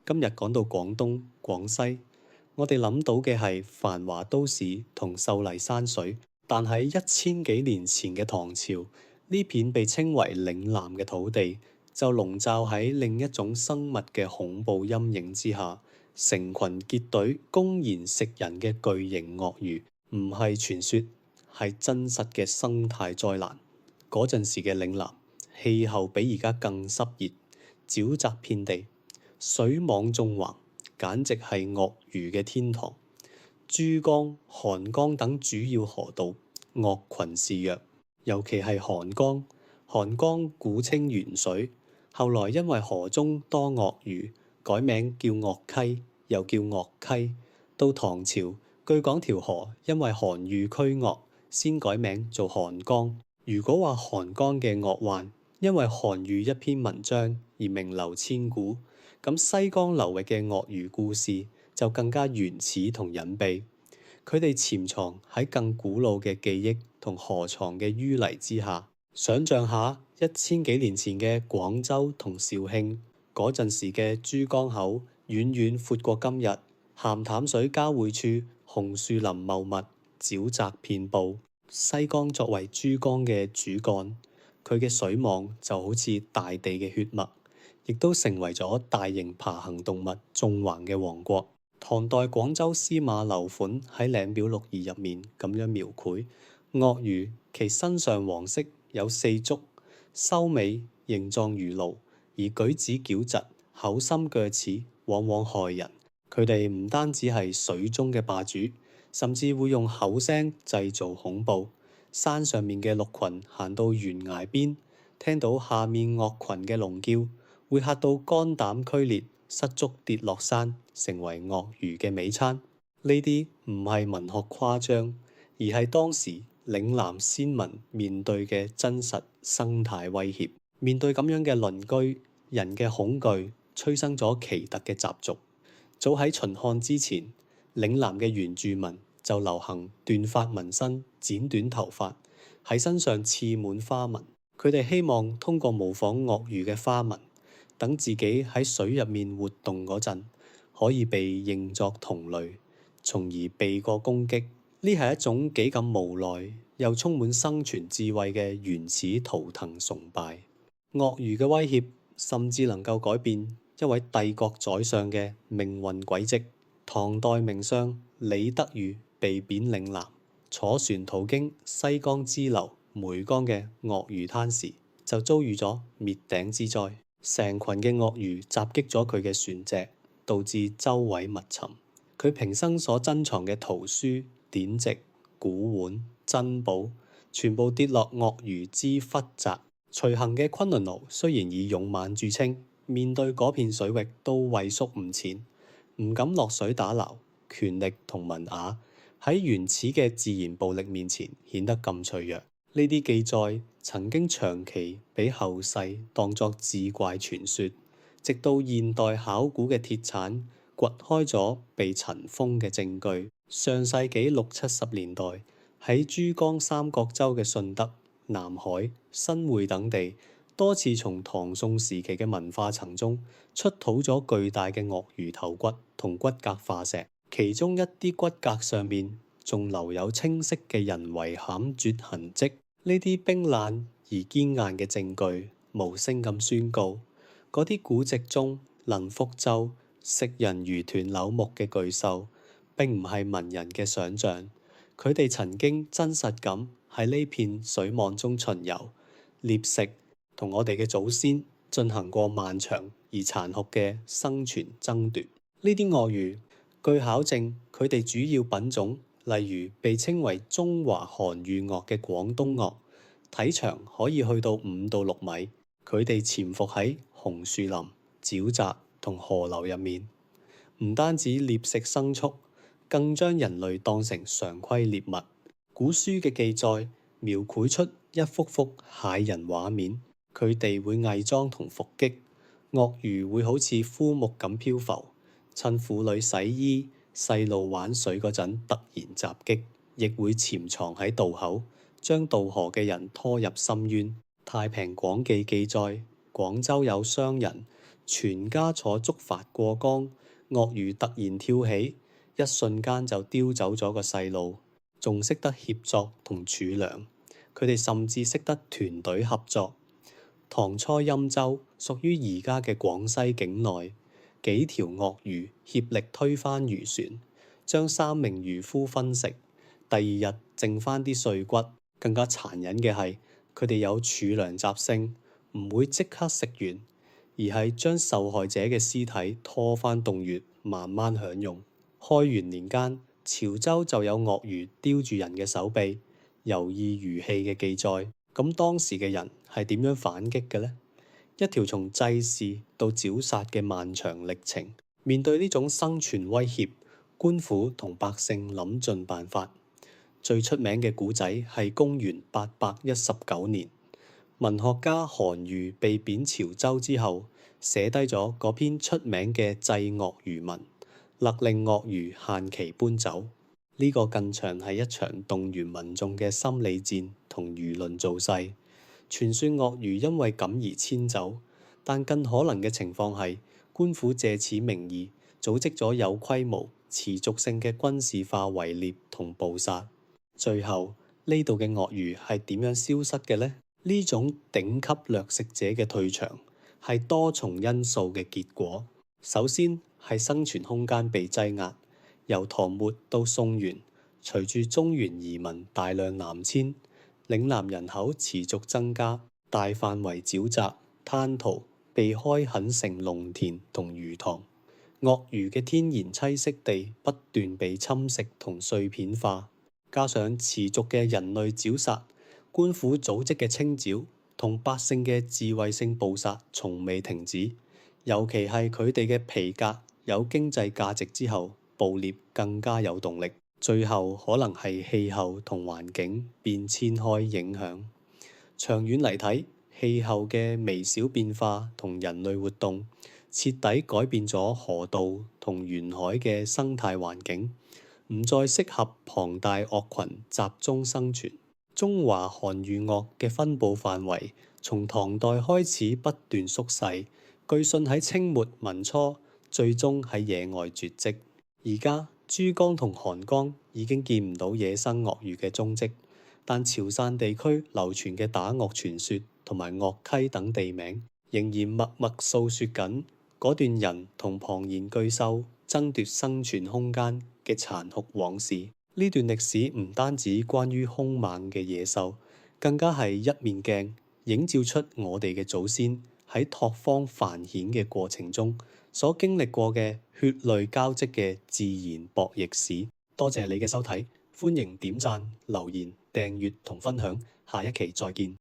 今日講到廣東、廣西，我哋諗到嘅係繁華都市同秀麗山水，但喺1000幾年前嘅唐朝，呢片被稱為嶺南嘅土地，就籠罩喺另一種生物嘅恐怖陰影之下，成群結隊公然食人嘅巨型鱷魚，唔係傳說，係真實嘅生態災難。嗰陣時嘅嶺南，氣候比而家更濕熱，沼澤遍地，水網縱橫，簡直係鱷魚嘅天堂。珠江、韓江等主要河道，鱷群肆虐，尤其係韓江。韓江古稱元水，後來因為河中多鱷魚，改名叫鱷溪，又叫鱷溪。到唐朝，據講條河因為韓愈驅鱷，先改名做韓江。如果話韓江嘅鱷患，因為韓愈一篇文章而名留千古，咁西江流域嘅鱷魚故事就更加原始同隱秘。佢哋潛藏喺更古老嘅記憶同河床嘅淤泥之下。想像下1000幾年前嘅廣州同肇慶，嗰陣時嘅珠江口遠遠闊過今日，鹹淡水交匯處紅樹林茂密，沼澤遍佈。西江作為珠江嘅主幹，佢嘅水網就好似大地嘅血脈，亦都成為咗大型爬行動物縱橫嘅王國。唐代廣州司馬樓款喺嶺表六義入面咁樣描繪鱷魚，其身上黃色，有4足，收尾形狀如驢，而舉止矯疾，口深腳齒，往往害人。佢哋唔單止係水中嘅霸主，甚至會用口聲製造恐怖。山上面嘅鹿群行到懸崖邊，聽到下面鱷群嘅籠叫，會嚇到肝膽俱裂，失足跌落山，成為鱷魚嘅美餐。呢啲唔係文學誇張，而係當時嶺南先民面對嘅真實生態威脅。面對咁樣嘅鄰居，人嘅恐懼催生咗奇特嘅習俗。早喺秦漢之前，嶺南嘅原住民就流行斷髮紋身、剪短頭髮，喺身上刺滿花紋。佢哋希望通過模仿鱷魚嘅花紋，等自己喺水入面活動嗰陣，可以被認作同類，從而避過攻擊。呢係一種幾咁無奈又充滿生存智慧嘅原始圖騰崇拜。鱷魚嘅威脅甚至能夠改變一位帝國宰相嘅命運軌跡。唐代名相李德裕被貶嶺南，坐船途經西江支流梅江嘅鱷魚灘時，就遭遇咗滅頂之災。成群嘅鱷魚襲擊咗佢嘅船隻，導致舟毀物沉。佢平生所珍藏嘅圖書、典籍、古玩、珍寶，全部跌落鱷魚之筏柃。隨行嘅崑崙奴雖然以勇猛著稱，面對嗰片水域都畏縮唔前，唔敢落水打撈。權力同文雅喺原始嘅自然暴力面前顯得咁脆弱。呢啲記載曾經長期俾後世當作志怪傳說，直到現代考古嘅鐵鏟掘開咗被塵封嘅證據。上世紀60、70年代，喺珠江三角洲嘅順德、南海、新會等地，多次從唐宋時期嘅文化層中出土咗巨大嘅鱷魚頭骨同骨骼化石，其中一啲骨骼上面仲留有清晰嘅人為砍斫痕跡。呢啲冰冷而堅硬嘅證據，無聲咁宣告，嗰啲古籍中能覆舟、食人如斷柳木嘅巨獸，並唔係文人嘅想像。佢哋曾經真實咁喺呢片水網中巡遊、獵食，同我哋嘅祖先進行過漫長而殘酷嘅生存爭奪。呢啲鱷魚，據考證，佢哋主要品種，例如被稱為中華韓愈鱷嘅廣東鱷，體長可以去到5到6米。佢哋潛伏喺紅樹林、沼澤同河流入面，唔單止獵食牲畜，更將人類當成常規獵物。古書嘅記載描繪出一幅幅駭人畫面，佢哋會偽裝同伏擊，鱷魚會好似枯木咁漂浮，趁婦女洗衣、細路玩水嗰陣突然襲擊，亦會潛藏喺渡口，將渡河嘅人拖入深淵。《太平廣記》記載，廣州有商人全家坐竹筏過江，鱷魚突然跳起，一瞬間就叼走咗個細路，仲識得協作同儲糧。佢哋甚至識得團隊合作。唐初欽州屬於而家嘅廣西境內，幾條鱷魚協力推翻漁船，將3名漁夫分食。第二日剩翻啲碎骨。更加殘忍嘅係，佢哋有儲糧習性，唔會即刻食完，而係將受害者嘅屍體拖返洞穴，慢慢享用。開元年間，潮州就有鱷魚叼住人嘅手臂，猶意漁棄嘅記載。咁當時嘅人係點樣反擊嘅呢？一條從祭祀到絞殺嘅漫長歷程，面對呢種生存威脅，官府同百姓諗盡辦法。最出名嘅古仔係公元819年，文學家韓愈被貶潮州之後，寫低咗嗰篇出名嘅祭鱷魚文，勒令鱷魚限期搬走。呢個更長係一場動員民眾嘅心理戰同輿論造勢。傳說鱷魚因為咁而遷走，但更可能嘅情況係官府借此名義組織咗有規模、持續性嘅軍事化圍獵同捕殺。最後呢度嘅鱷魚係點樣消失嘅呢？呢種頂級掠食者嘅退場係多重因素嘅結果。首先係生存空間被擠壓，由唐末到宋元，隨住中原移民大量南遷，嶺南人口持續增加，大範圍沼澤、灘塗被開墾成農田同魚塘，鱷魚嘅天然棲息地不斷被侵蝕同碎片化。加上持續嘅人類剿殺、官府組織嘅清剿同百姓嘅智慧性捕殺從未停止，尤其係佢哋嘅皮革有經濟價值之後，捕獵更加有動力。最後可能係氣候同環境變遷開影響。長遠嚟睇，氣候嘅微小變化同人類活動徹底改變咗河道同沿海嘅生態環境，唔再適合龐大鱷群集中生存。中華韓愈鱷嘅分佈範圍從唐代開始不斷縮細，據信喺清末民初最終喺野外絕跡。而家珠江同韓江已經見唔到野生鱷魚嘅蹤跡，但潮汕地區流傳嘅打鱷傳說同埋鱷溪等地名，仍然默默訴說緊嗰段人同龐然巨獸爭奪生存空間嘅殘酷往事。呢段歷史唔單止關於兇猛嘅野獸，更加係一面鏡，映照出我哋嘅祖先喺拓荒繁衍嘅過程中所經歷過嘅血淚交織嘅自然博弈史。多謝你嘅收睇，歡迎點讚、留言、訂閱同分享，下一期再見。